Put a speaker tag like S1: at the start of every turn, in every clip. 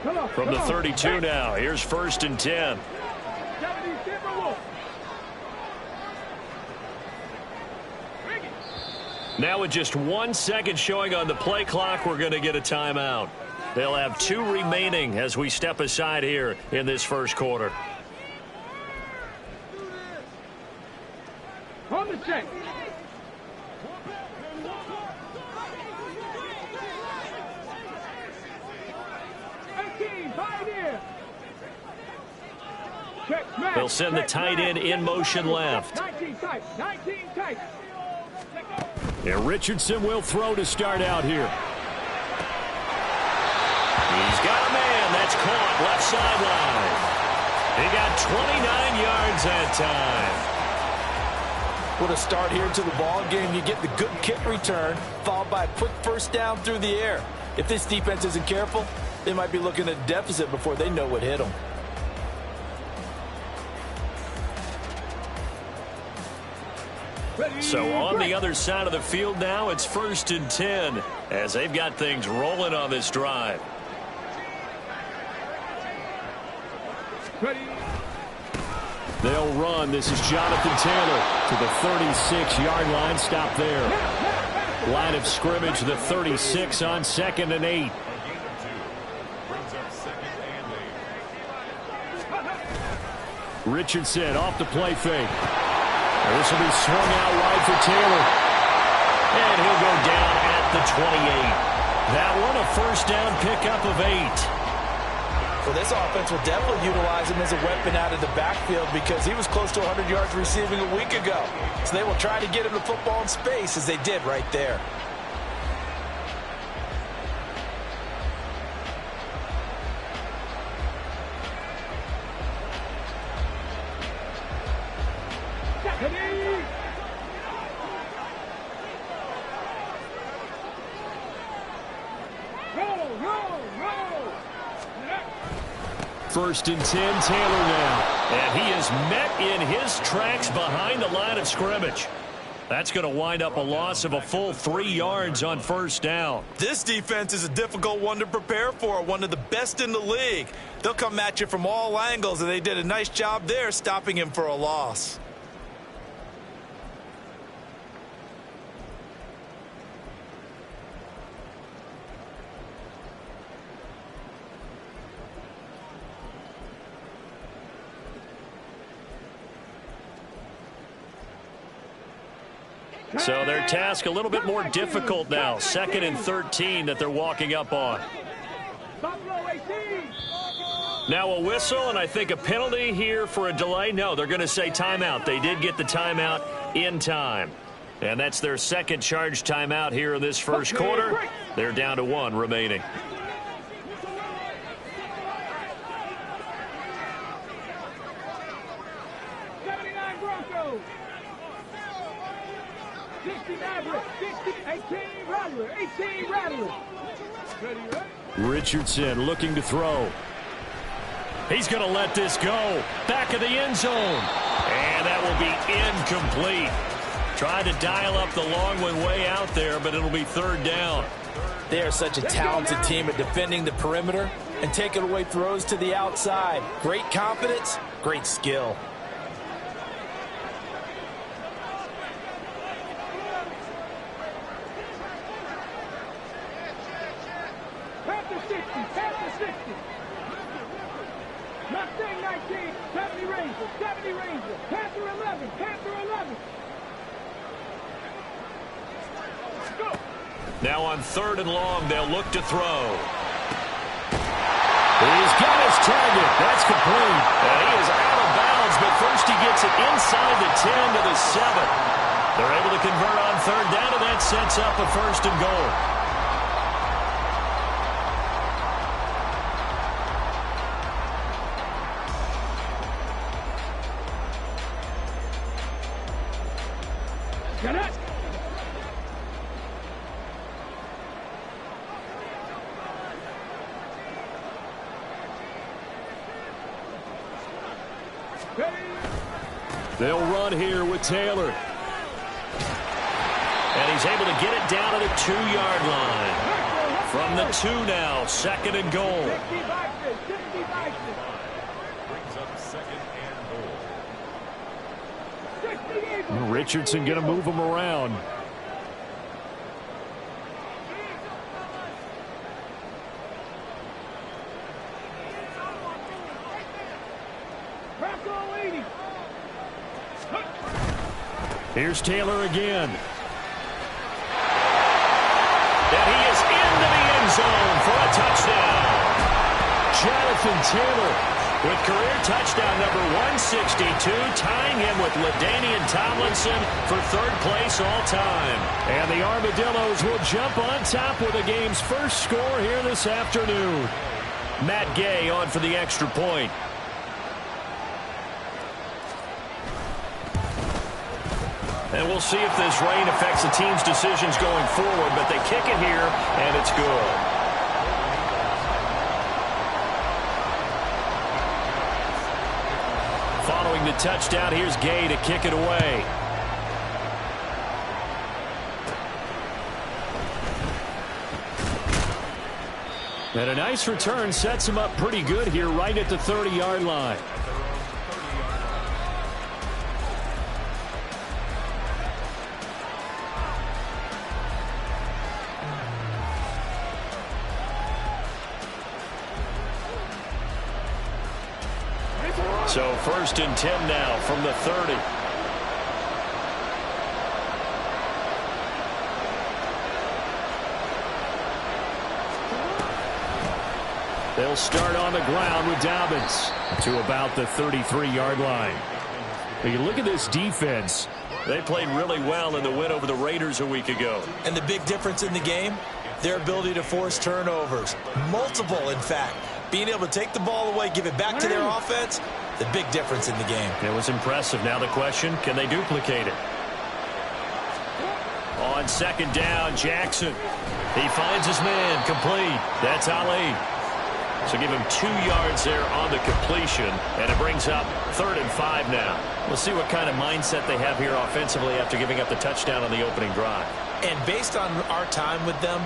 S1: From the 32 now, here's 1st and 10. Now with just 1 second showing on the play clock, we're going to get a timeout. They'll have 2 remaining as we step aside here in this first quarter.
S2: On the check.
S1: They'll send the tight end in motion left.
S2: 19 tight.
S1: And Richardson will throw to start out here. He's got a man. That's caught left sideline. He got 29 yards that time.
S3: What a start here to the ball game. You get the good kick return, followed by a quick first down through the air. If this defense isn't careful, they might be looking at a deficit before they know what hit them.
S1: So on the other side of the field now, it's 1st and 10 as they've got things rolling on this drive. They'll run. This is Jonathan Taylor to the 36-yard line. Stop there. Line of scrimmage, the 36 on 2nd and 8. Richardson off the play fake. This will be swung out wide for Taylor. And he'll go down at the 28. That one a first down pickup of 8.
S3: Well, this offense will definitely utilize him as a weapon out of the backfield because he was close to 100 yards receiving a week ago. So they will try to get him the football in space as they did right there.
S1: First and 10, Taylor now. And he is met in his tracks behind the line of scrimmage. That's going to wind up a loss of a full 3 yards on first down.
S3: This defense is a difficult one to prepare for, one of the best in the league. They'll come at you from all angles, and they did a nice job there stopping him for a loss.
S1: So their task a little bit more difficult now. 2nd and 13 that they're walking up on. Now a whistle and I think a penalty here for a delay. No, they're going to say timeout. They did get the timeout in time. And that's their second charge timeout here in this first quarter. They're down to 1 remaining. Richardson looking to throw. He's going to let this go. Back of the end zone. And that will be incomplete. Tried to dial up the long one way out there, but it'll be 3rd down.
S3: They are such a talented team at defending the perimeter and taking away throws to the outside. Great confidence, great skill.
S1: Now on 3rd and long, they'll look to throw. He's got his target. That's complete. And he is out of bounds, but first he gets it inside the 10 to the 7. They're able to convert on 3rd down, and that sets up a 1st and goal. They'll run here with Taylor. And he's able to get it down to the 2-yard line. From the 2 now, 2nd and goal.
S4: Richardson going to move him around. Here's Taylor again.
S1: And he is into the end zone for a touchdown.
S4: Jonathan Taylor
S1: with career touchdown number 162, tying him with LaDainian Tomlinson for 3rd place all time.
S4: And the Armadillos will jump on top with the game's first score here this afternoon.
S1: Matt Gay on for the extra point. And we'll see if this rain affects the team's decisions going forward, but they kick it here, and it's good. Following the touchdown, here's Gay to kick it away.
S4: And a nice return sets him up pretty good here right at the 30-yard line.
S1: So 1st and 10 now from the 30.
S4: They'll start on the ground with Dobbins to about the 33-yard line. But you look at this defense.
S1: They played really well in the win over the Raiders a week ago.
S3: And the big difference in the game, their ability to force turnovers. Multiple, in fact. Being able to take the ball away, give it back to their offense, the big difference in the game.
S1: It was impressive. Now the question, can they duplicate it? On 2nd down, Jackson. He finds his man, complete. That's Ali. So give him 2 yards there on the completion, and it brings up 3rd and 5 now. We'll see what kind of mindset they have here offensively after giving up the touchdown on the opening drive.
S3: And based on our time with them,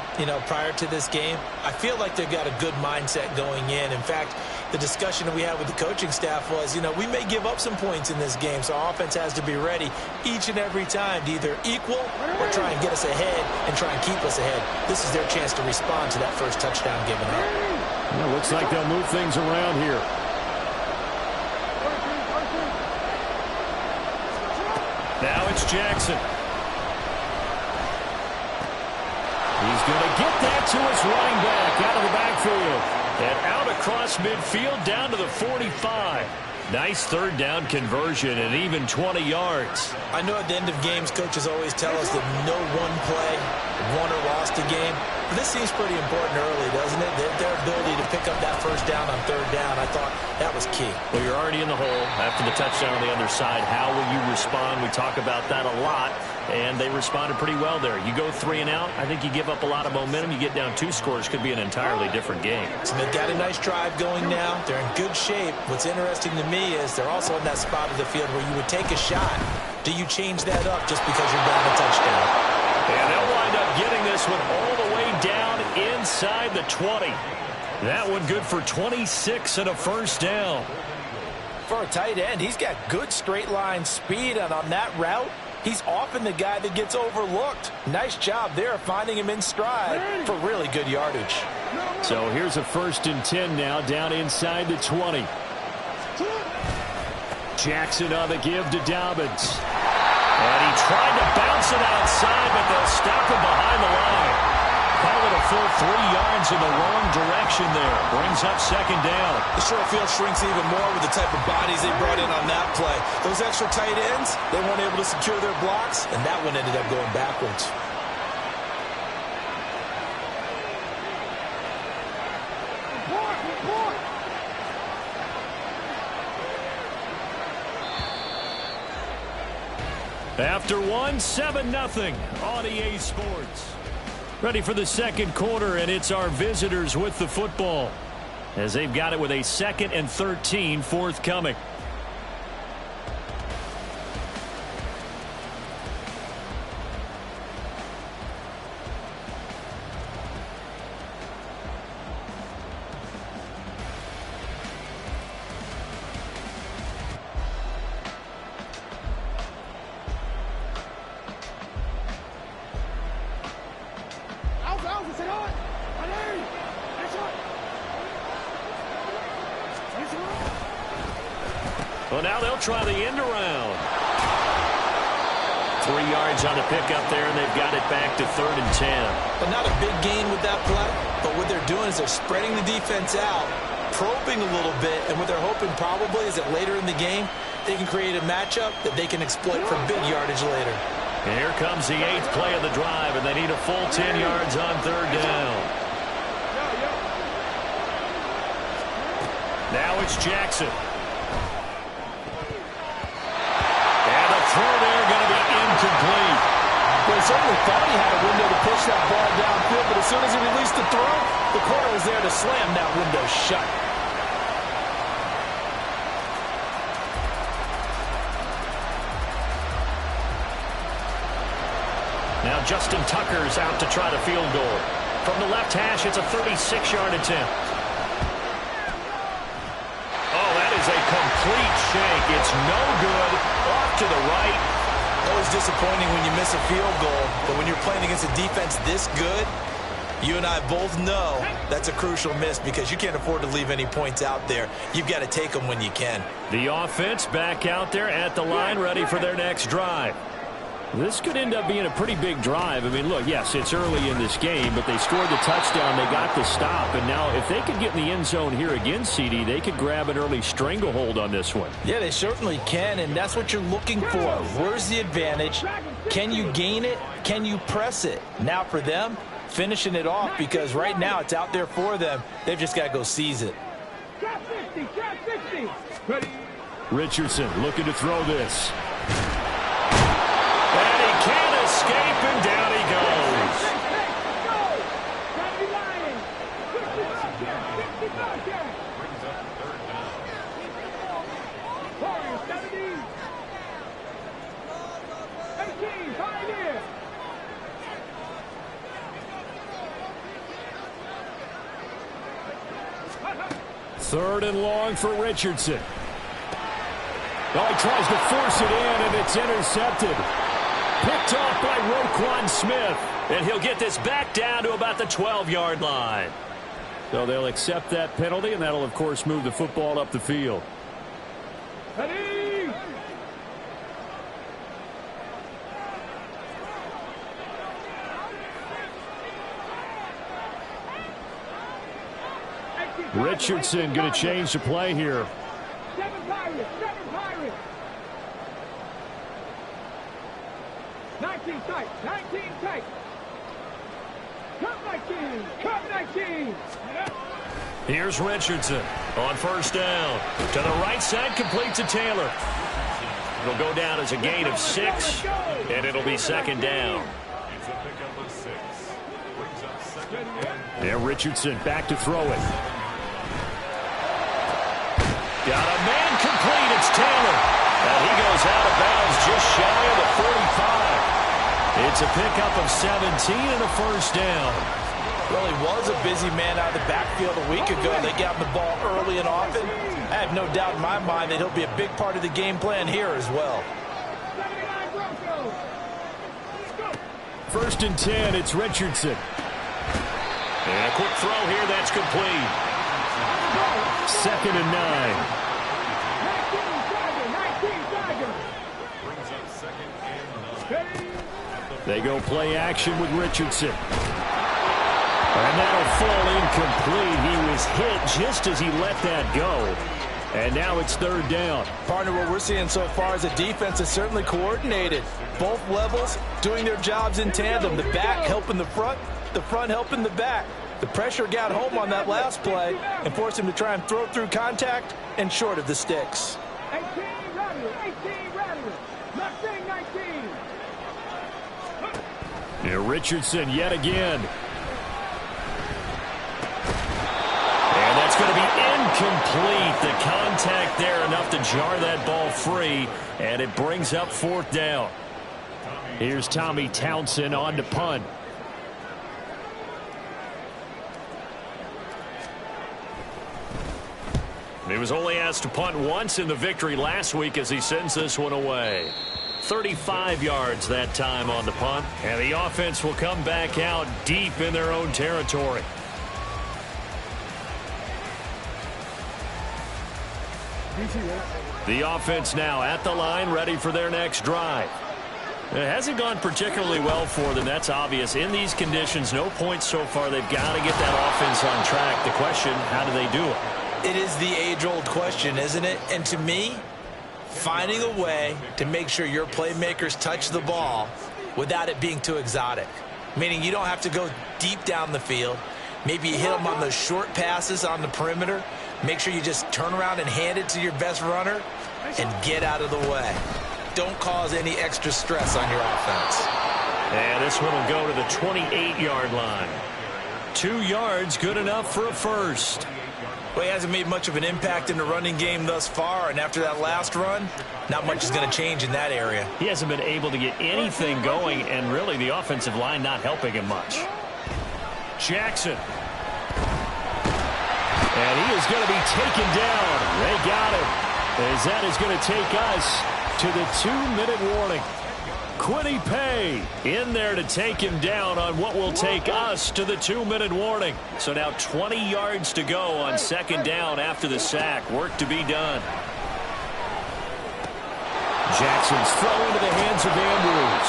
S3: prior to this game, I feel like they've got a good mindset going in. In fact, the discussion that we had with the coaching staff was, we may give up some points in this game, so our offense has to be ready each and every time to either equal or try and get us ahead and try and keep us ahead. This is their chance to respond to that first touchdown given up.
S4: It looks like they'll move things around here.
S1: Now it's Jackson.
S4: He's going to get that to his running back out of the backfield.
S1: And out across midfield down to the 45. Nice 3rd down conversion and even 20 yards.
S3: I know at the end of games, coaches always tell us that no one play won or lost a game. But this seems pretty important early, doesn't it? Their ability to pick up that 1st down on 3rd down, I thought that was key.
S1: Well, you're already in the hole after the touchdown on the other side. How will you respond? We talk about that a lot, and they responded pretty well there. You go 3 and out, I think you give up a lot of momentum. You get down 2 scores, could be an entirely different game.
S3: So they've got a nice drive going now. They're in good shape. What's interesting to me is they're also in that spot of the field where you would take a shot. Do you change that up just because you're down a touchdown?
S1: And they'll wind up getting this one all the way down inside the 20. That one good for 26 and a 1st down.
S3: For a tight end, he's got good straight line speed, and on that route, he's often the guy that gets overlooked. Nice job there finding him in stride for really good yardage.
S4: So here's a 1st and 10 now down inside the 20. Jackson on the give to Dobbins.
S1: And he tried to bounce it outside, but they'll stop him behind the line. Call it a full 3 yards in the wrong direction there. Brings up 2nd down.
S3: The short field shrinks even more with the type of bodies they brought in on that play. Those extra tight ends, they weren't able to secure their blocks, and that one ended up going backwards.
S4: After one, 7-0 on EA Sports. Ready for the 2nd quarter, and it's our visitors with the football as they've got it with a 2nd and 13 forthcoming.
S1: Well, now they'll try the end around. 3 yards on the pickup there, and they've got it back to 3rd and 10.
S3: But not a big gain with that play. But what they're doing is they're spreading the defense out, probing a little bit, and what they're hoping probably is that later in the game, they can create a matchup that they can exploit for big yardage later.
S1: And here comes the 8th play of the drive, and they need a full 10 yards on 3rd down. Now it's Jackson. And the throw there going to be incomplete.
S3: Well, he certainly thought he had a window to push that ball downfield, but as soon as he released the throw, the corner was there to slam that window shut.
S1: Now Justin Tucker's out to try the field goal. From the left hash, it's a 36-yard attempt. Oh, that is a complete shank. It's no good. Off to the right.
S3: Always disappointing when you miss a field goal, but when you're playing against a defense this good, you and I both know that's a crucial miss because you can't afford to leave any points out there. You've got to take them when you can.
S1: The offense back out there at the line, ready for their next drive.
S4: This could end up being a pretty big drive. I mean, look, yes, it's early in this game, but they scored the touchdown. They got the stop. And now if they could get in the end zone here again, CD, they could grab an early stranglehold on this one.
S3: Yeah, they certainly can, and that's what you're looking for. Where's the advantage? Can you gain it? Can you press it? Now for them, finishing it off because right now it's out there for them. They've just got to go seize it.
S4: Richardson looking to throw this.
S1: And he can't escape, and down he goes.
S4: Third and long for Richardson. Oh, he tries to force it in, and it's intercepted. Picked off by Roquan Smith.
S1: And he'll get this back down to about the 12-yard line.
S4: So they'll accept that penalty, and that'll, of course, move the football up the field.
S2: Ready?
S4: Richardson going to change the play here.
S2: 7 Pirates, 7 Pirates. 19 tight, 19 tight. Come 19, come 19.
S1: Here's Richardson on first down. To the right side, complete to Taylor. It'll go down as a gain of 6, and it'll be 2nd down.
S4: Yeah, Richardson back to throw it.
S1: Got a man complete. It's Taylor. And he goes out of bounds just shy of the 45. It's a pickup of 17 and a first down.
S3: Well, he was a busy man out of the backfield a week ago. They got him the ball early and often. I have no doubt in my mind that he'll be a big part of the game plan here as well.
S4: 1st and 10, it's Richardson.
S1: And a quick throw here, that's complete.
S4: 2nd and 9. They go play action with Richardson. And that'll fall incomplete. He was hit just as he let that go. And now it's 3rd down.
S3: Partner, what we're seeing so far is a defense is certainly coordinated. Both levels doing their jobs in tandem. The back helping the front helping the back. The pressure got home on that last play and forced him to try and throw through contact and short of the sticks.
S2: 18 rattle, 18 rattle. Nothing 19.
S4: Yeah, Richardson yet again.
S1: And that's going to be incomplete. The contact there enough to jar that ball free, and it brings up 4th down.
S4: Here's Tommy Townsend on to punt.
S1: He was only asked to punt once in the victory last week as he sends this one away. 35 yards that time on the punt.
S4: And the offense will come back out deep in their own territory. The offense now at the line, ready for their next drive. It hasn't gone particularly well for them. That's obvious. In these conditions, no points so far. They've got to get that offense on track. The question, how do they do it?
S3: It is the age-old question, isn't it? And to me, finding a way to make sure your playmakers touch the ball without it being too exotic. Meaning you don't have to go deep down the field. Maybe you hit them on those short passes on the perimeter. Make sure you just turn around and hand it to your best runner and get out of the way. Don't cause any extra stress on your offense.
S1: And this one will go to the 28-yard line.
S4: 2 yards, good enough for a first.
S3: Well, he hasn't made much of an impact in the running game thus far, and after that last run, not much is going to change in that area.
S4: He hasn't been able to get anything going, and really the offensive line not helping him much. Jackson. And he is going to be taken down. They got him. As that is going to take us to the 2-minute warning. Quiddy Pay in there to take him down on what will take us to the 2-minute warning. So now 20 yards to go on second down after the sack. Work to be done. Jackson's throw into the hands of Andrews.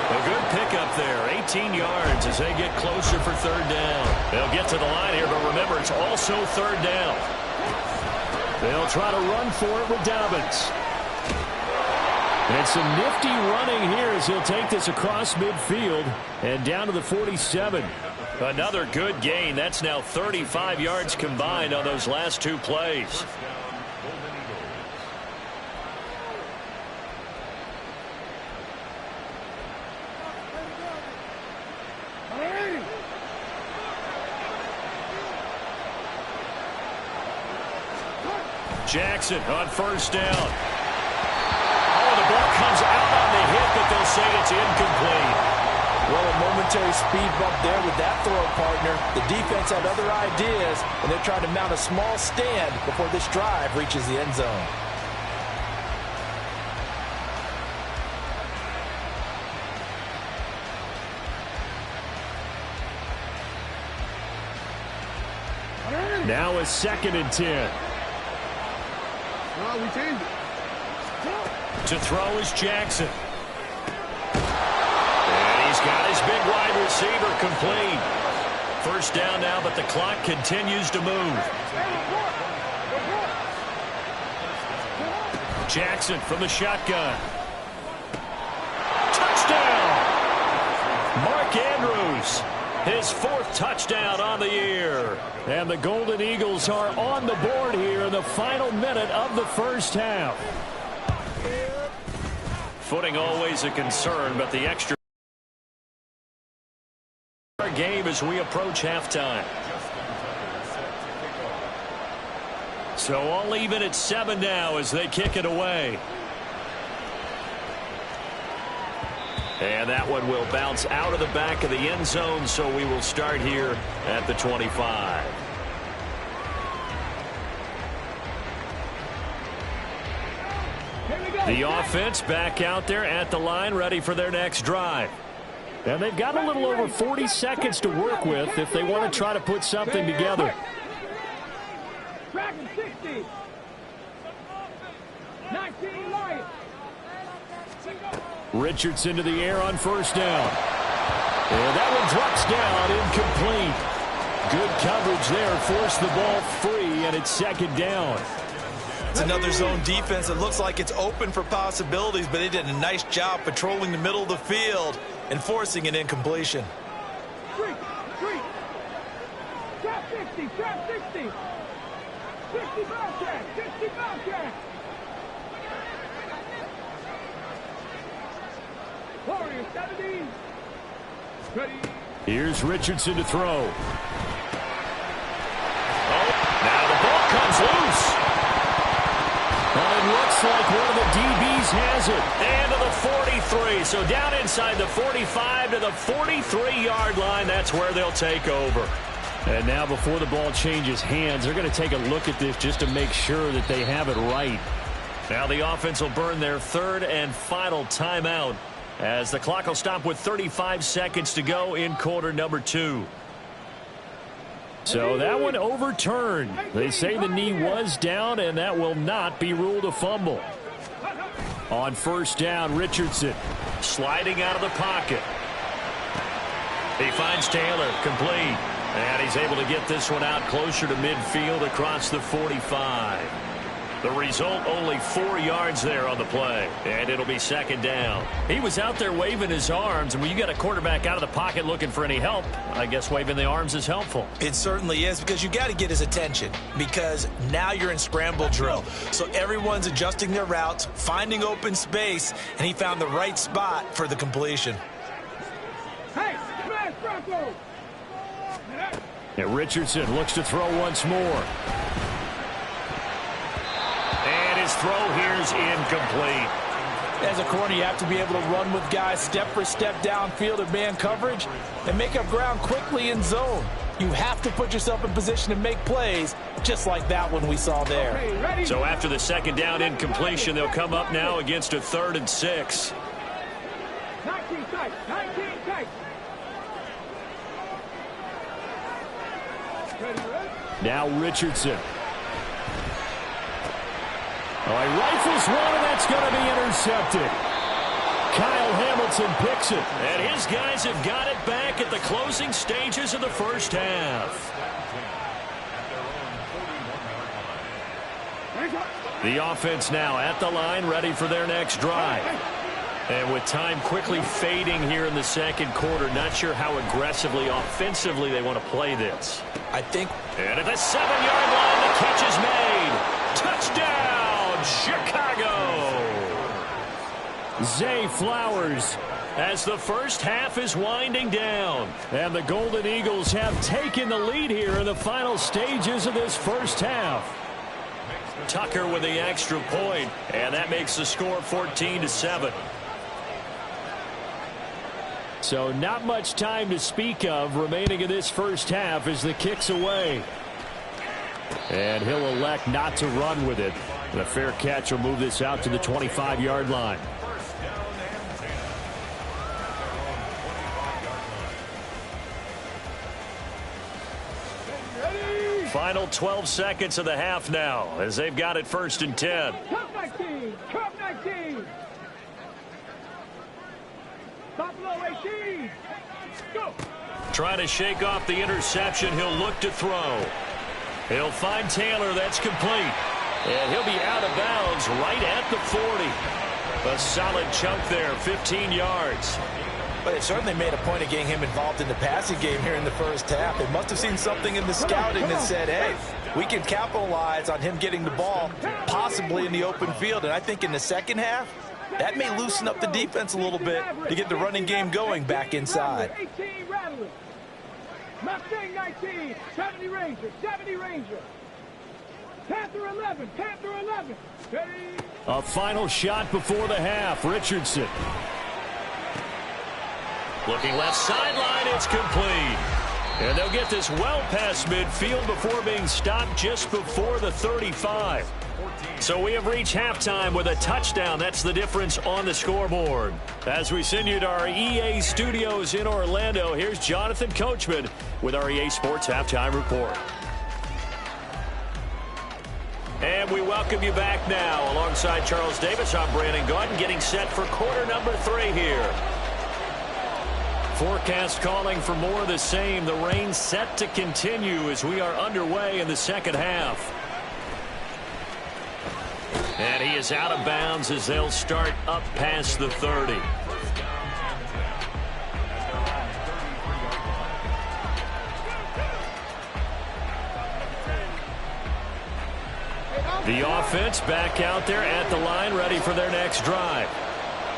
S4: A good pickup there, 18 yards as they get closer for third down. They'll get to the line here, but remember, it's also third down. They'll try to run for it with Dobbins. And some nifty running here as he'll take this across midfield and down to the 47. Another good gain. That's now 35 yards combined on those last two plays. Jackson on first down. Oh, the ball comes out on the hit, but they'll say it's incomplete.
S3: Well, a momentary speed bump there with that throw partner. The defense had other ideas, and they're trying to mount a small stand before this drive reaches the end zone.
S4: Now a 2nd and 10.
S2: We changed it.
S4: To throw is Jackson.
S1: And he's got his big wide receiver complete. First down now, but the clock continues to move.
S4: Jackson from the shotgun. Touchdown! Mark Andrews. His 4th touchdown on the year. And the Golden Eagles are on the board here in the final minute of the first half.
S1: Footing always a concern, but the extra game as we approach halftime.
S4: So all even at 7 now as they kick it away.
S1: And that one will bounce out of the back of the end zone, so we will start here at the 25.
S4: The offense back out there at the line, ready for their next drive. And they've got a little over 40 seconds to work with if they want to try to put something together.
S2: Tracking 60. 19 Lions.
S4: Richardson to the air on first down. And that one drops down, incomplete. Good coverage there, forced the ball free, and it's second down.
S3: It's another zone defense. It looks like it's open for possibilities, but they did a nice job patrolling the middle of the field and forcing an incompletion.
S2: Trap 60, trap 60. 60 bounce jack, 60 bounce jack. Warrior 70. Ready.
S4: Here's Richardson to throw.
S1: Oh, now the ball comes loose.
S4: Well, it looks like one of the DBs has it.
S1: And to the 43. So down inside the 45 to the 43-yard line. That's where they'll take over.
S4: And now before the ball changes hands, they're going to take a look at this just to make sure that they have it right.
S1: Now the offense will burn their third and final timeout as the clock will stop with 35 seconds to go in quarter number 2.
S4: So that one overturned. They say the knee was down, and that will not be ruled a fumble. On first down, Richardson
S1: sliding out of the pocket. He finds Taylor, complete. And he's able to get this one out closer to midfield across the 45. The result, only 4 yards there on the play. And it'll be second down.
S4: He was out there waving his arms, and when you got a quarterback out of the pocket looking for any help, I guess waving the arms is helpful.
S3: It certainly is, because you got to get his attention, because now you're in scramble drill. So everyone's adjusting their routes, finding open space, and he found the right spot for the completion.
S2: Hey, smash Bronco!
S4: And Richardson looks to throw once more.
S1: And his throw here is incomplete.
S5: As a corner, you have to be able to run with guys step for step downfield in man coverage and make up ground quickly in zone. You have to put yourself in position to make plays, just like that one we saw there.
S1: So after the second down incompletion, they'll come up now against a 3rd and 6.
S2: 19 tight, 19 tight.
S4: Now Richardson. Oh, he rifles one, and that's going to be intercepted. Kyle Hamilton picks it.
S1: And his guys have got it back at the closing stages of the first half. The offense now at the line, ready for their next drive. And with time quickly fading here in the second quarter, not sure how aggressively, offensively they want to play this.
S3: I think.
S1: And at the 7-yard line, the catch is made. Touchdown, Chicago.
S4: Zay Flowers
S1: As the first half is winding down.
S4: And the Golden Eagles have taken the lead here in the final stages of this first half.
S1: Tucker with the extra point, and that makes the score 14-7.
S4: So not much time to speak of remaining in this first half as the kick's away. And he'll elect not to run with it. And a fair catch will move this out to the 25-yard line.
S1: Final 12 seconds of the half now as they've got it 1st and 10.
S2: Cup 19! Cup 19! Buffalo 18! Go!
S1: Trying to shake off the interception. He'll look to throw. He'll find Taylor. That's complete. And he'll be out of bounds right at the 40. A solid chunk there, 15 yards.
S3: But it certainly made a point of getting him involved in the passing game here in the first half. They must have seen something in the scouting that said, hey, we can capitalize on him getting the ball, possibly in the open field. And I think in the second half, that may loosen up the defense a little bit to get the running game going back inside.
S2: 18 Rattler. Mustang 19. 70 Ranger. 70 Ranger. Panther 11. Panther 11. Ready?
S4: A final shot before the half. Richardson.
S1: Looking left sideline, it's complete. And they'll get this well past midfield before being stopped just before the 35. So we have reached halftime with a touchdown. That's the difference on the scoreboard. As we send you to our EA studios in Orlando, here's Jonathan Coachman with our EA Sports Halftime Report. And we welcome you back now. Alongside Charles Davis, I'm Brandon Gaudin, getting set for quarter number 3 here.
S4: Forecast calling for more of the same. The rain set to continue as we are underway in the second half.
S1: And he is out of bounds as they'll start up past the 30.
S4: The offense back out there at the line, ready for their next drive.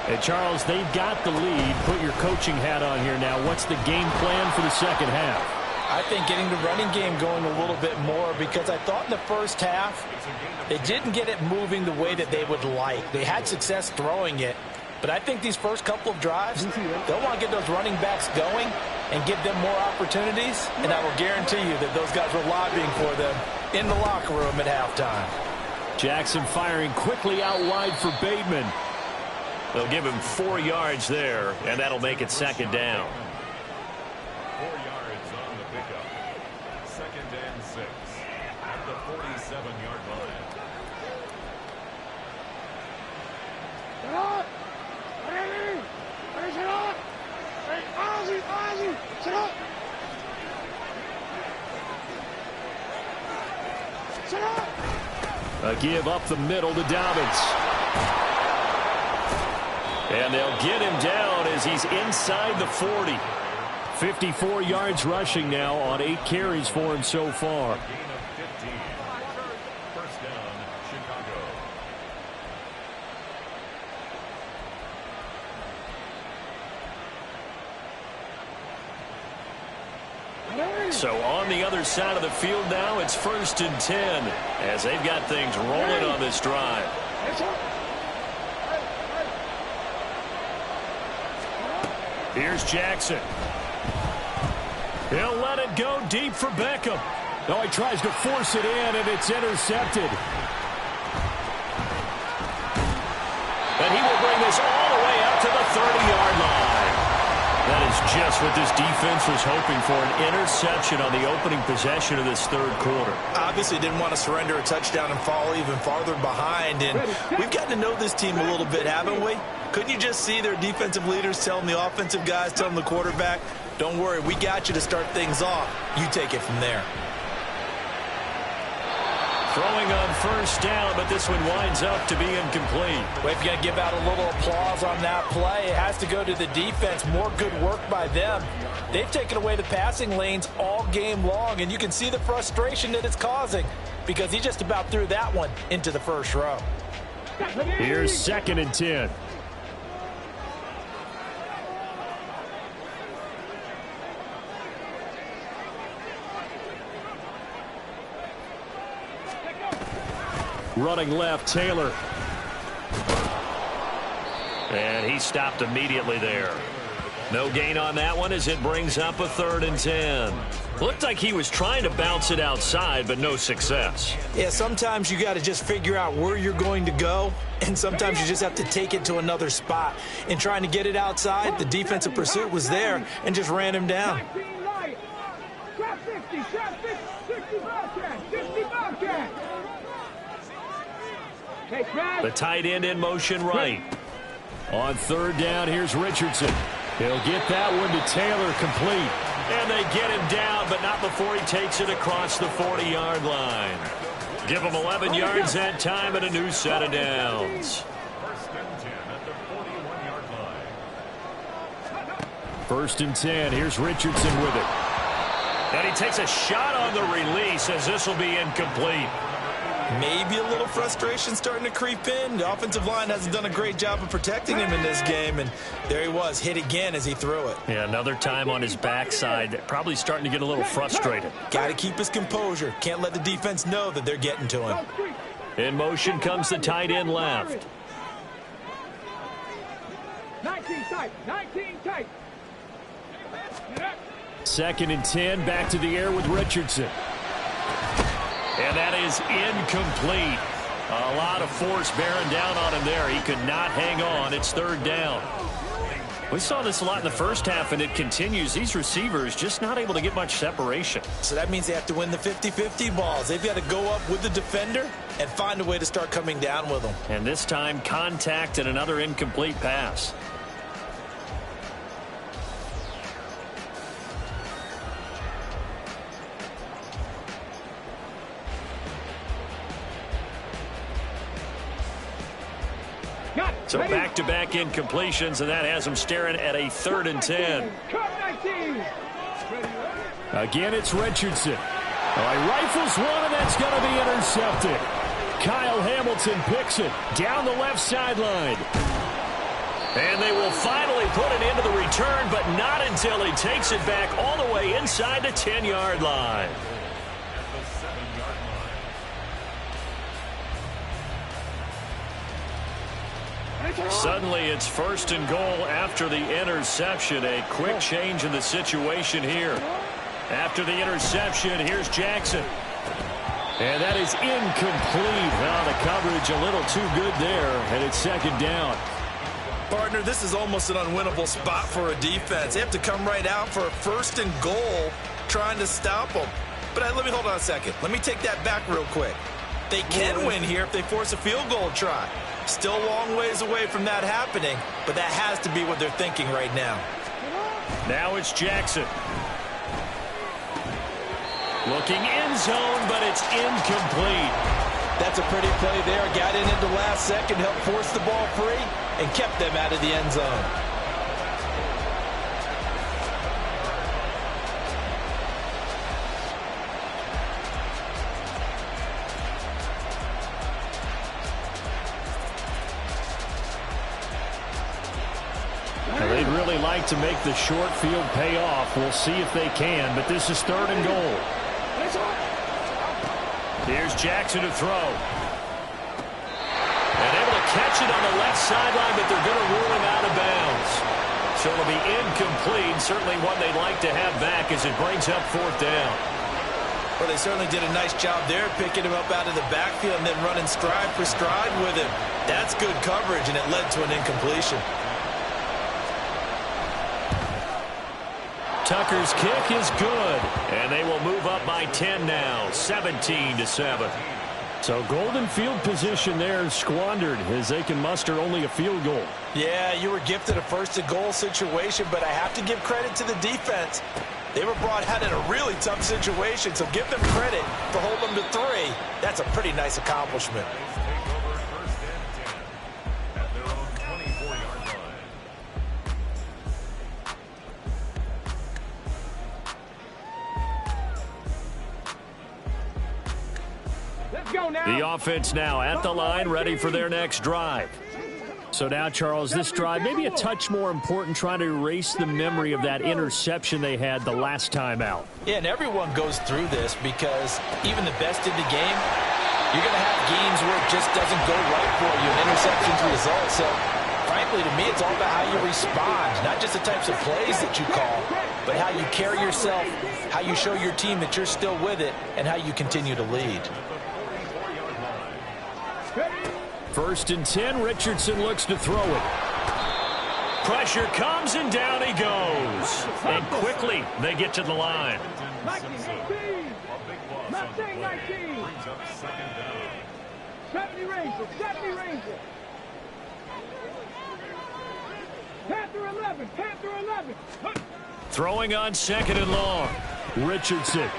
S4: And Charles, they've got the lead. Put your coaching hat on here now. What's the game plan for the second half?
S5: I think getting the running game going a little bit more, because I thought in the first half they didn't get it moving the way that they would like. They had success throwing it, but I think these first couple of drives, they'll want to get those running backs going and give them more opportunities, and I will guarantee you that those guys were lobbying for them in the locker room at halftime.
S4: Jackson firing quickly out wide for Bateman.
S1: They'll give him 4 yards there, and that'll make it second down.
S6: 4 yards on the pickup. 2nd and 6 at the 47-yard line.
S4: A give up the middle to Dobbins.
S1: And they'll get him down as he's inside the 40.
S4: 54 yards rushing now on 8 carries for him so far.
S6: Gain of 15. First down, Chicago.
S1: So on the other side of the field now, it's 1st and 10 as they've got things rolling on this drive.
S4: Here's Jackson. He'll let it go deep for Beckham. No, he tries to force it in, and it's intercepted.
S1: And he will bring this all the way out to the 30-yard line. That is just what this defense was hoping for, an interception on the opening possession of this 3rd quarter.
S3: Obviously didn't want to surrender a touchdown and fall even farther behind. And we've gotten to know this team a little bit, haven't we? Couldn't you just see their defensive leaders telling the offensive guys, telling the quarterback, don't worry, we got you to start things off. You take it from there.
S1: Throwing on 1st down, but this one winds up to be incomplete.
S5: Well, if you're going to give out a little applause on that play, it has to go to the defense. More good work by them. They've taken away the passing lanes all game long, and you can see the frustration that it's causing because he just about threw that one into the 1st row.
S4: Here's 2nd and 10. Running left, Taylor.
S1: And he stopped immediately there. No gain on that one as it brings up a 3rd and 10. Looked like he was trying to bounce it outside, but no success.
S3: Yeah, sometimes you got to just figure out where you're going to go, and sometimes you just have to take it to another spot. In trying to get it outside, the defensive pursuit was there and just ran him down.
S2: Trap 50, trap 50, 60 Bobcat, 50 Bobcat.
S1: The tight end in motion right.
S4: On 3rd down, here's Richardson. He'll get that one to Taylor, complete.
S1: And they get him down, but not before he takes it across the 40-yard line. Give him 11 yards that time and a new set of downs.
S6: 1st and 10 at the 41-yard line.
S4: 1st and 10, here's Richardson with it.
S1: And he takes a shot on the release as this will be incomplete.
S3: Maybe a little frustration starting to creep in. The offensive line hasn't done a great job of protecting him in this game, and there he was, hit again as he threw it.
S1: Yeah, another time on his backside, probably starting to get a little frustrated.
S3: Got to keep his composure. Can't let the defense know that they're getting to him.
S1: In motion comes the tight end left.
S2: 19 tight, 19 tight.
S4: 2nd and 10, back to the air with Richardson.
S1: And that is incomplete. A lot of force bearing down on him there. He could not hang on. It's 3rd down. We saw this a lot in the 1st half, and it continues. These receivers just not able to get much separation.
S3: So that means they have to win the 50-50 balls. They've got to go up with the defender and find a way to start coming down with them.
S1: And this time, contact and another incomplete pass. So back-to-back incompletions, and that has him staring at a 3rd and 10.
S4: Again, it's Richardson. He rifles one, and that's going to be intercepted. Kyle Hamilton picks it down the left sideline.
S1: And they will finally put it into the return, but not until he takes it back all the way inside the 10-yard line. Suddenly it's 1st and goal after the interception. A quick change in the situation here. After the interception, here's Jackson.
S4: And that is incomplete. Well, the coverage a little too good there, and it's second down.
S3: Partner, this is almost an unwinnable spot for a defense. They have to come right out for a 1st and goal trying to stop them. But let me hold on a second. Let me take that back real quick. They can win here if they force a field goal try. Still a long ways away from that happening, but that has to be what they're thinking right now.
S4: Now it's Jackson. Looking end zone, but it's incomplete.
S5: That's a pretty play there. Got in at the last second, helped force the ball free, and kept them out of the end zone.
S4: Now, they'd really like to make the short field pay off. We'll see if they can, but this is 3rd and goal. Here's Jackson to throw. And able to catch it on the left sideline, but they're going to rule him out of bounds. So it'll be incomplete. Certainly one they'd like to have back as it brings up 4th down.
S3: Well, they certainly did a nice job there, picking him up out of the backfield and then running stride for stride with him. That's good coverage, and it led to an incompletion.
S4: Tucker's kick is good, and they will move up by 10 now, 17-7. So golden field position there squandered as they can muster only a field goal.
S5: Yeah, you were gifted a 1st and goal situation, but I have to give credit to the defense. They were brought out in a really tough situation, so give them credit for holding them to 3. That's a pretty nice accomplishment.
S6: Take over 1st and 10 at their own 24-yard line.
S2: Let's go now.
S4: The offense now at the line, ready for their next drive. So now, Charles, this drive maybe a touch more important, trying to erase the memory of that interception they had the last time out.
S5: Yeah, and everyone goes through this because even the best in the game, you're going to have games where it just doesn't go right for you, and interceptions result. So, frankly, to me, it's all about how you respond, not just the types of plays that you call, but how you carry yourself, how you show your team that you're still with it, and how you continue to lead.
S4: 1st and 10, Richardson looks to throw it. Pressure comes, and down he goes. And quickly, they get to the line.
S2: 19, 19. 70 Rangers, 70 Rangers. Panther 11, Panther 11.
S4: Throwing on 2nd and long. Richardson.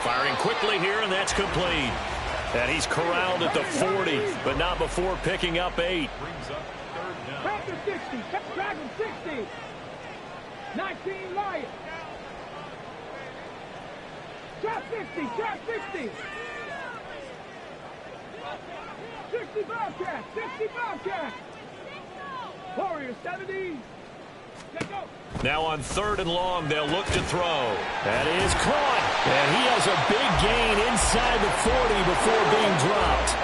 S4: Firing quickly here, and that's complete. And he's corralled at the 40, but not before picking up 8.
S2: Panther 60, Dragon 60. 19 Lions. Trap 60, Trap 60. 60 Bobcats, 60 Bobcats. Warriors 70. Let's go.
S4: Now on 3rd and long, they'll look to throw. That is caught. And he has a big gain inside the 40 before being dropped.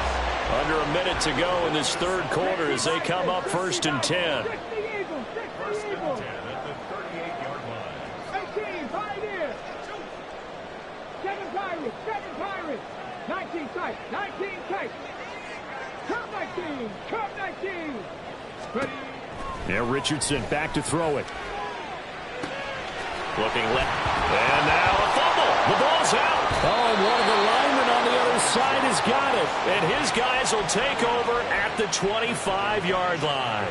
S4: Under a minute to go in this 3rd quarter as they come up 1st and 10.
S2: 60 Eagles, 60 Eagles.
S6: At the 38-yard line.
S2: 18 Pioneers. 7 Pirates, 7 Pirates. 19 Kites, 19 Kites. Come 19, come 19. Ready.
S4: Now Richardson back to throw it. Looking left. And now a fumble. The ball's out. Oh, and one of the linemen on the other side has got it. And his guys will take over at the 25-yard line.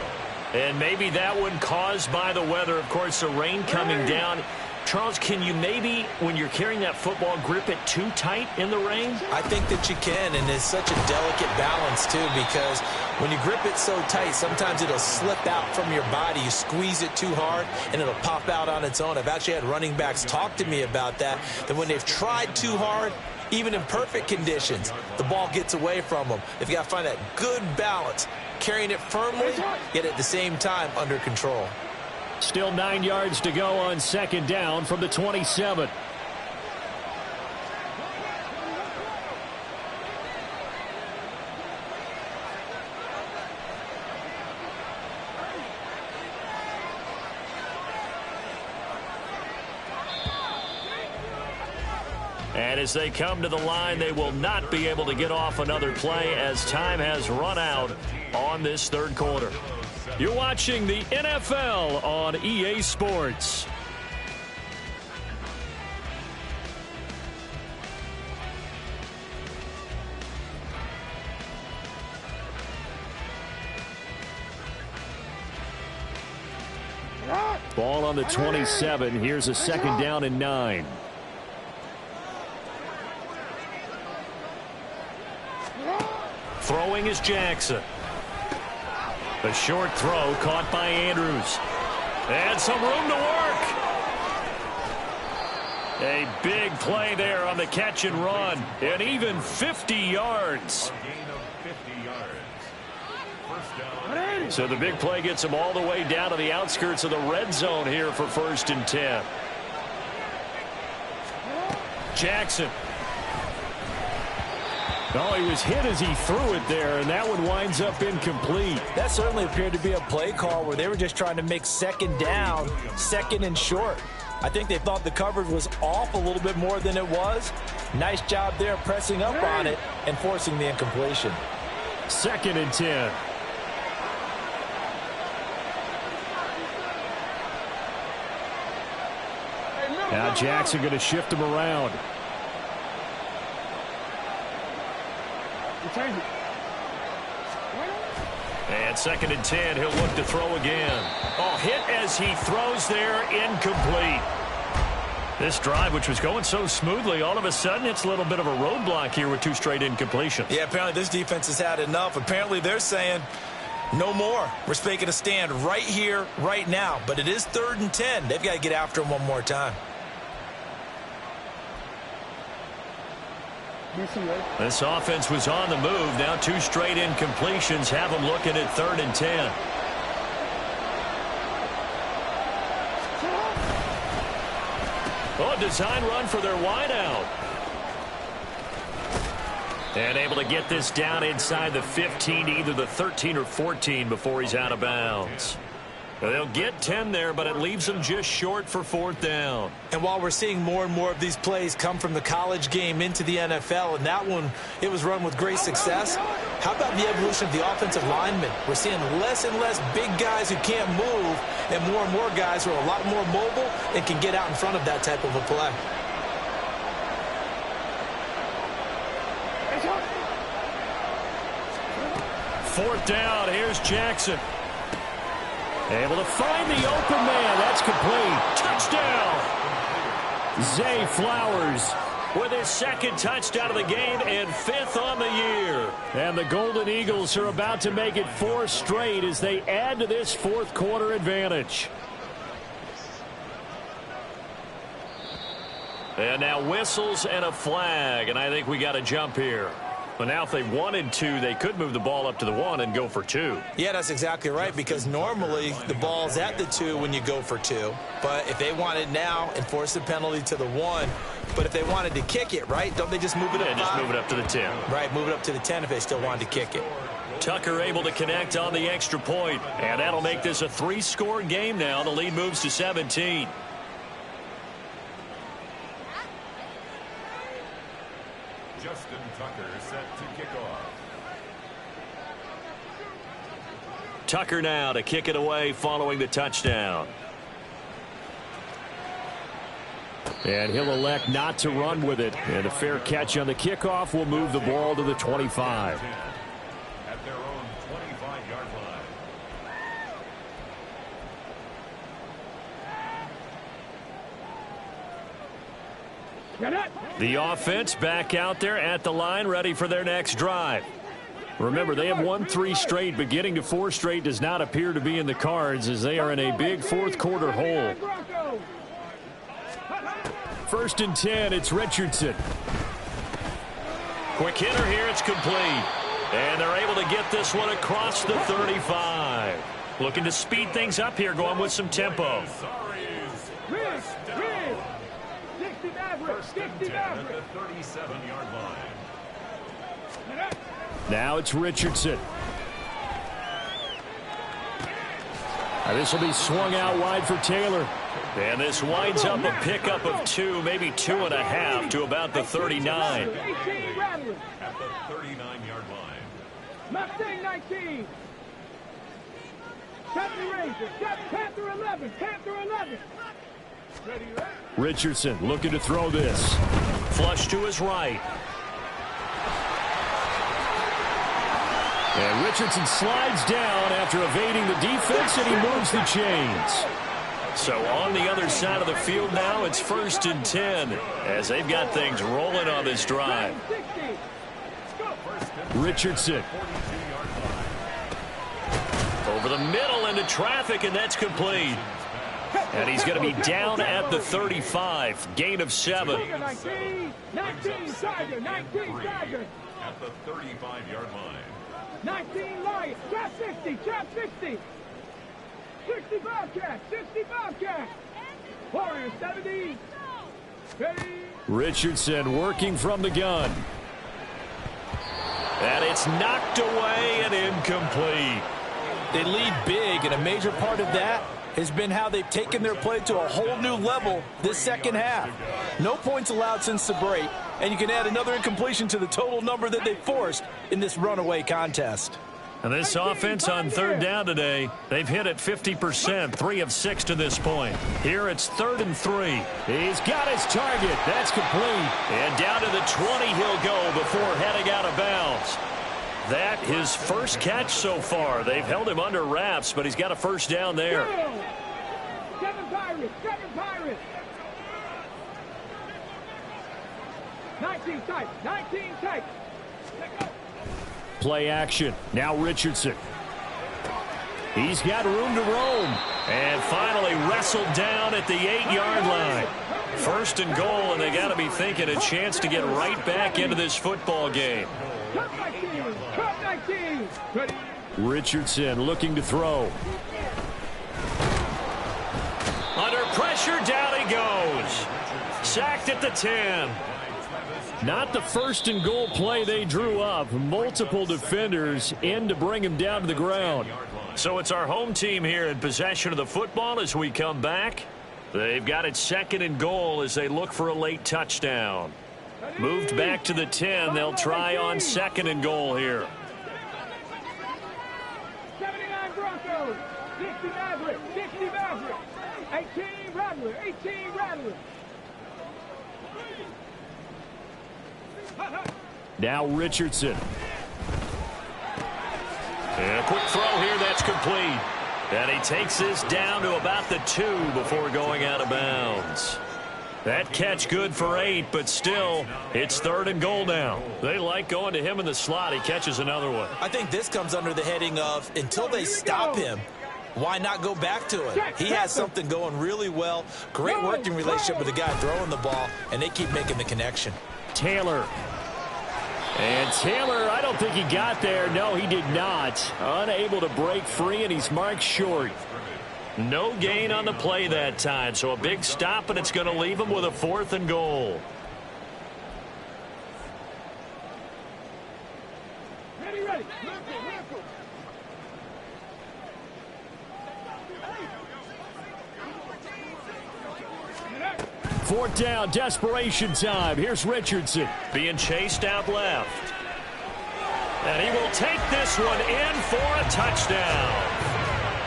S4: And maybe that one caused by the weather. Of course, the rain coming down. Charles, can you maybe, when you're carrying that football, grip it too tight in the rain?
S5: I think that you can, and it's such a delicate balance, too, because when you grip it so tight, sometimes it'll slip out from your body. You squeeze it too hard, and it'll pop out on its own. I've actually had running backs talk to me about that when they've tried too hard, even in perfect conditions, the ball gets away from them. They've got to find that good balance, carrying it firmly, yet at the same time under control.
S4: Still 9 yards to go on 2nd down from the 27.
S1: And as they come to the line, they will not be able to get off another play as time has run out on this third quarter.
S4: You're watching the NFL on EA Sports. Ball on the 27. Here's a second down and 9.
S1: Throwing is Jackson. A short throw caught by Andrews. And some room to work. A big play there on the catch and run. And even 50 yards. So the big play gets him all the way down to the outskirts of the red zone here for 1st and 10. Jackson.
S4: Oh, he was hit as he threw it there, and that one winds up incomplete.
S5: That certainly appeared to be a play call where they were just trying to make second down, second and short. I think they thought the coverage was off a little bit more than it was. Nice job there pressing up on it and forcing the incompletion.
S4: 2nd and 10. Now Jackson going to shift him around.
S1: And 2nd and 10, he'll look to throw again. Oh, hit as he throws there, incomplete. This drive, which was going so smoothly, all of a sudden it's a little bit of a roadblock here with 2 straight incompletions.
S5: Yeah, apparently this defense has had enough. Apparently they're saying no more. We're making a stand right here, right now. But it is 3rd and 10. They've got to get after him one more time.
S1: This offense was on the move. Now 2 straight incompletions have them looking at 3rd and 10. Oh, design run for their wideout. And able to get this down inside the 15 to either the 13 or 14 before he's out of bounds. They'll get 10 there, but it leaves them just short for 4th down.
S5: And while we're seeing more and more of these plays come from the college game into the NFL, and that one, it was run with great success, how about the evolution of the offensive linemen? We're seeing less and less big guys who can't move and more guys who are a lot more mobile and can get out in front of that type of a play.
S4: Fourth down, here's Jackson. Able to find the open man. That's complete. Touchdown. Zay Flowers with his 2nd touchdown of the game and 5th on the year. And the Golden Eagles are about to make it 4 straight as they add to this 4th quarter advantage.
S1: And now whistles and a flag, and I think we got a jump here. But now if they wanted to, they could move the ball up to the 1 and go for 2.
S5: Yeah, that's exactly right, because normally the ball's at the 2 when you go for 2. But if they want it now, enforce the penalty to the 1. But if they wanted to kick it, right, don't they just move it up?
S1: Yeah, just move it up to the 10.
S5: Right, move it up to the 10 if they still wanted to kick it.
S1: Tucker able to connect on the extra point, and that'll make this a 3-score game now. The lead moves to 17.
S6: Justin Tucker set to kick off.
S1: Tucker now to kick it away following the touchdown.
S4: And he'll elect not to run with it. And a fair catch on the kickoff will move the ball to the 25.
S6: At their own 25-yard line.
S1: The offense back out there at the line, ready for their next drive. Remember, they have won 3 straight, but getting to 4 straight does not appear to be in the cards as they are in a big 4th quarter hole.
S4: 1st and 10, it's Richardson.
S1: Quick hitter here, it's complete. And they're able to get this one across the 35. Looking to speed things up here, going with some tempo.
S4: Now it's Richardson. Now this will be swung out wide for Taylor.
S1: And this winds up a pickup of 2, maybe 2.5 to about the 39.
S2: 18 Rattler.
S6: At the 39-yard line.
S2: Mustang 19. 70 Ranger. Panther 11. Panther 11. Ready, right?
S4: Richardson looking to throw this.
S1: Flush to his right.
S4: And Richardson slides down after evading the defense, and he moves the chains.
S1: So on the other side of the field now, it's 1st and 10 as they've got things rolling on this drive.
S2: 60.
S4: Richardson.
S1: Over the middle into traffic, and that's complete. And he's going to be down at the 35. Gain of 7.
S2: 19. 19 Tiger. 19 Tiger.
S6: At the 35-yard line.
S2: 19 Lion. Trap 60. Trap 60. 60 Bobcat. 60 Bobcat. Warriors 70. Ready.
S4: Richardson working from the gun.
S1: And it's knocked away and incomplete.
S5: They lead big, and a major part of that has been how they've taken their play to a whole new level this second half. No points allowed since the break, and you can add another incompletion to the total number that they forced in this runaway contest.
S4: And this offense on 3rd down today, they've hit it 50%, 3 of 6 to this point. Here it's 3rd and 3. He's got his target. That's complete.
S1: And down to the 20 he'll go before heading out of bounds. That his first catch so far. They've held him under wraps, but he's got a first down there.
S2: 7 Pirates. 7 Pirates. 19 tight. 19 tight.
S4: Play action. Now Richardson. He's got room to roam.
S1: And finally wrestled down at the 8-yard line. 1st and goal, and they got to be thinking a chance to get right back into this football game.
S2: Cut 19. Cut 19. Ready.
S4: Richardson looking to throw.
S1: Under pressure, down he goes. Sacked at the 10.
S4: Not the 1st and goal play they drew up. Multiple defenders in to bring him down to the ground.
S1: So it's our home team here in possession of the football as we come back. They've got it 2nd and goal as they look for a late touchdown. Moved back to the 10. They'll try on 2nd and goal here.
S2: 79 Broncos. 60 Maverick. 60 Maverick. 18 Rattler. 18 Rattler.
S4: Now Richardson.
S1: And a quick throw here, that's complete. And he takes this down to about the 2 before going out of bounds. That catch good for 8, but still, it's 3rd and goal now. They like going to him in the slot. He catches another one.
S5: I think this comes under the heading of, until they stop him, why not go back to it? He has something going really well. Great working relationship with the guy throwing the ball, and they keep making the connection.
S4: Taylor. And Taylor, I don't think he got there. No, he did not. Unable to break free, and he's marked short.
S1: No gain on the play that time, so a big stop, and it's going to leave him with a 4th and goal.
S2: Ready, ready.
S4: 4th down, desperation time. Here's Richardson.
S1: Being chased out left. And he will take this one in for a touchdown.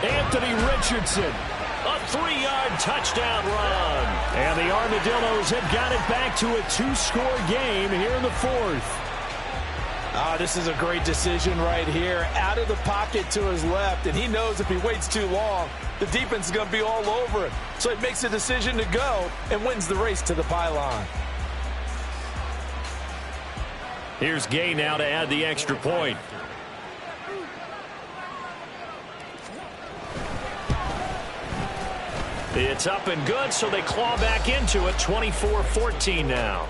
S4: Anthony Richardson.
S1: A 3-yard touchdown run.
S4: And the Armadillos have got it back to a 2-score game here in the 4th.
S5: This is a great decision right here. Out of the pocket to his left, and he knows if he waits too long, the defense is going to be all over him. So he makes a decision to go and wins the race to the pylon.
S1: Here's Gay now to add the extra point. It's up and good, so they claw back into it. 24-14 now.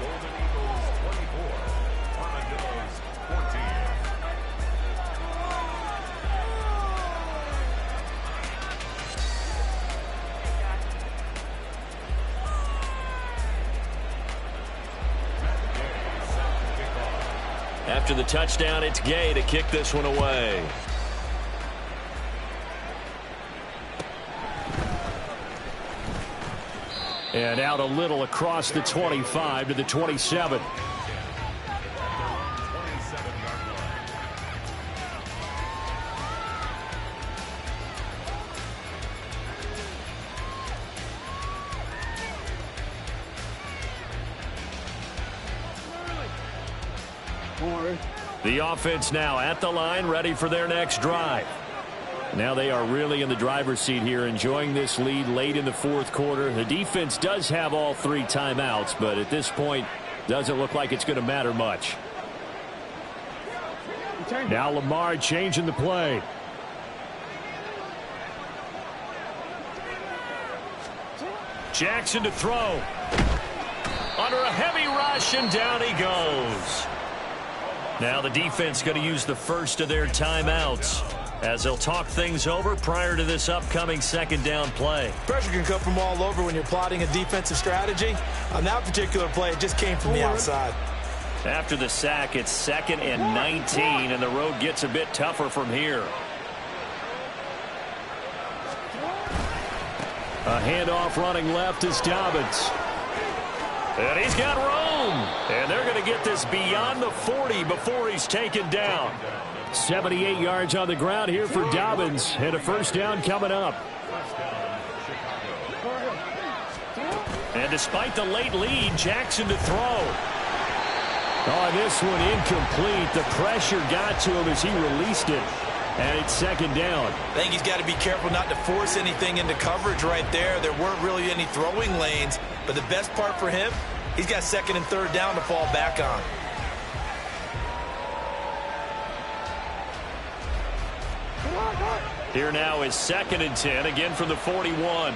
S1: After the touchdown, it's Gay to kick this one away.
S4: And out a little across the 25 to the 27. The offense now at the line, ready for their next drive. Now they are really in the driver's seat here, enjoying this lead late in the fourth quarter. The defense does have all 3 timeouts, but at this point, doesn't look like it's going to matter much. Now Lamar changing the play. Jackson to throw. Under a heavy rush, and down he goes. Now the defense going to use the first of their timeouts as they'll talk things over prior to this upcoming second down play.
S5: Pressure can come from all over when you're plotting a defensive strategy. On that particular play, it just came from the outside.
S1: After the sack, it's 2nd and 19, and the road gets a bit tougher from here.
S4: A handoff running left is Dobbins.
S1: And he's got room. And they're going to get this beyond the 40 before he's taken down.
S4: 78 yards on the ground here for Dobbins. And a first down coming up.
S1: And despite the late lead, Jackson to throw.
S4: Oh, this one incomplete. The pressure got to him as he released it. And it's second down.
S5: I think he's got to be careful not to force anything into coverage right there. There weren't really any throwing lanes. But the best part for him, he's got 2nd and 3rd down to fall back on.
S1: Here now is 2nd and 10, again from the 41.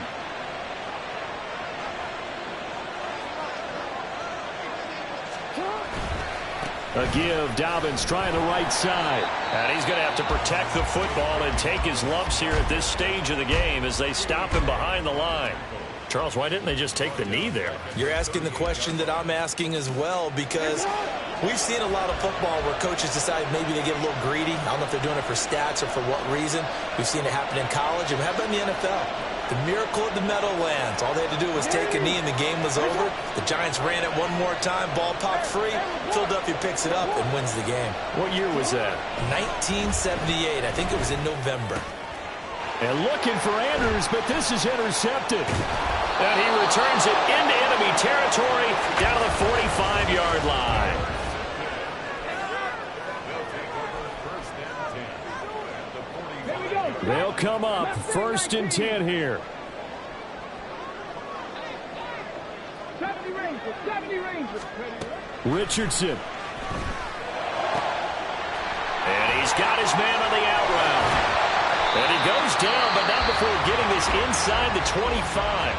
S4: A give, Dobbins trying the right side.
S1: And he's going to have to protect the football and take his lumps here at this stage of the game as they stop him behind the line. Charles, why didn't they just take the knee there?
S5: You're asking the question that I'm asking as well, because we've seen a lot of football where coaches decide maybe they get a little greedy. I don't know if they're doing it for stats or for what reason. We've seen it happen in college, and how about in the NFL? The miracle of the Meadowlands. All they had to do was take a knee and the game was over. The Giants ran it one more time, ball popped free. Philadelphia picks it up and wins the game.
S4: What year was that?
S5: 1978. I think it was in November.
S4: And looking for Andrews, but this is intercepted.
S1: And he returns it into enemy territory down to the 45-yard line.
S4: They'll come up 1st and 10 here.
S2: 70 Rangers, 70 Rangers.
S4: Richardson.
S1: And he's got his man on the out route. And he goes down, but not before getting this inside the 25.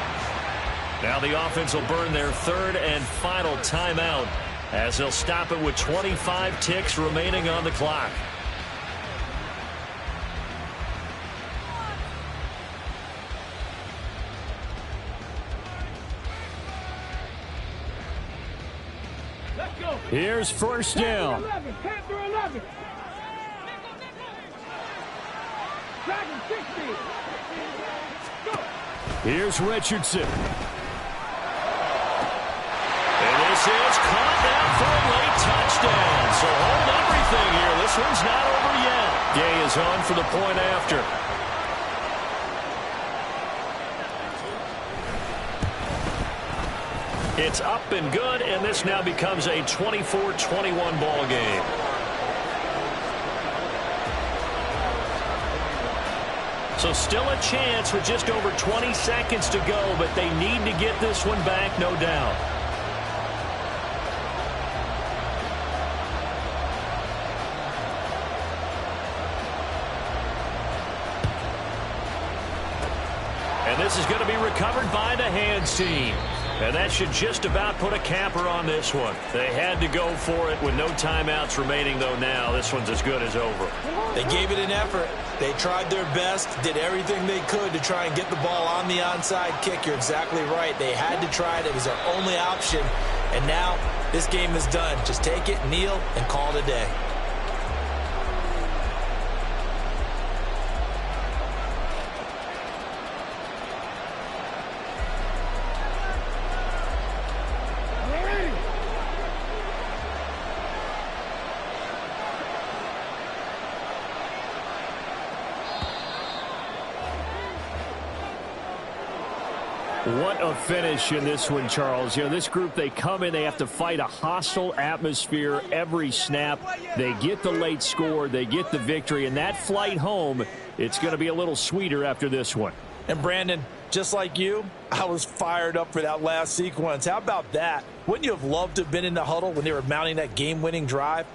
S1: Now the offense will burn their 3rd and final timeout as they'll stop it with 25 ticks remaining on the clock.
S4: Here's first down.
S2: Panther 11. Dragon 60. Go.
S4: Here's Richardson.
S1: And this is caught down for a late touchdown. So hold everything here. This one's not over yet. Gay is on for the point after. It's up and good, and this now becomes a 24-21 ball game. So still a chance with just over 20 seconds to go, but they need to get this one back, no doubt. And this is going to be recovered by the hands team. And that should just about put a capper on this one. They had to go for it with no timeouts remaining, though now this one's as good as over.
S5: They gave it an effort. They tried their best, did everything they could to try and get the ball on the onside kick. You're exactly right. They had to try it. It was their only option. And now this game is done. Just take it, kneel, and call it a day.
S4: What a finish in this one, Charles. You know, this group, they come in, they have to fight a hostile atmosphere every snap. They get the late score, they get the victory, and that flight home, it's going to be a little sweeter after this one.
S5: And Brandon, just like you, I was fired up for that last sequence. How about that? Wouldn't you have loved to have been in the huddle when they were mounting that game-winning drive?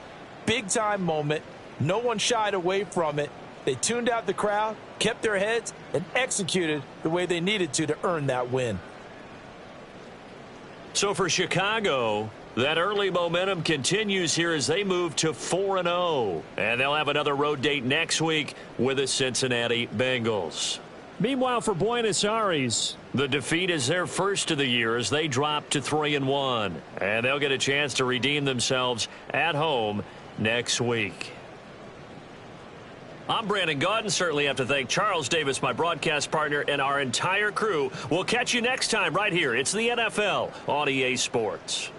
S5: Big-time moment. No one shied away from it. They tuned out the crowd, kept their heads, and executed the way they needed to earn that win.
S1: So for Chicago, that early momentum continues here as they move to 4-0. And they'll have another road date next week with the Cincinnati Bengals.
S4: Meanwhile, for Buenos Aires,
S1: the defeat is their first of the year as they drop to 3-1. And they'll get a chance to redeem themselves at home next week. I'm Brandon Gaudin. Certainly have to thank Charles Davis, my broadcast partner, and our entire crew. We'll catch you next time right here. It's the NFL on EA Sports.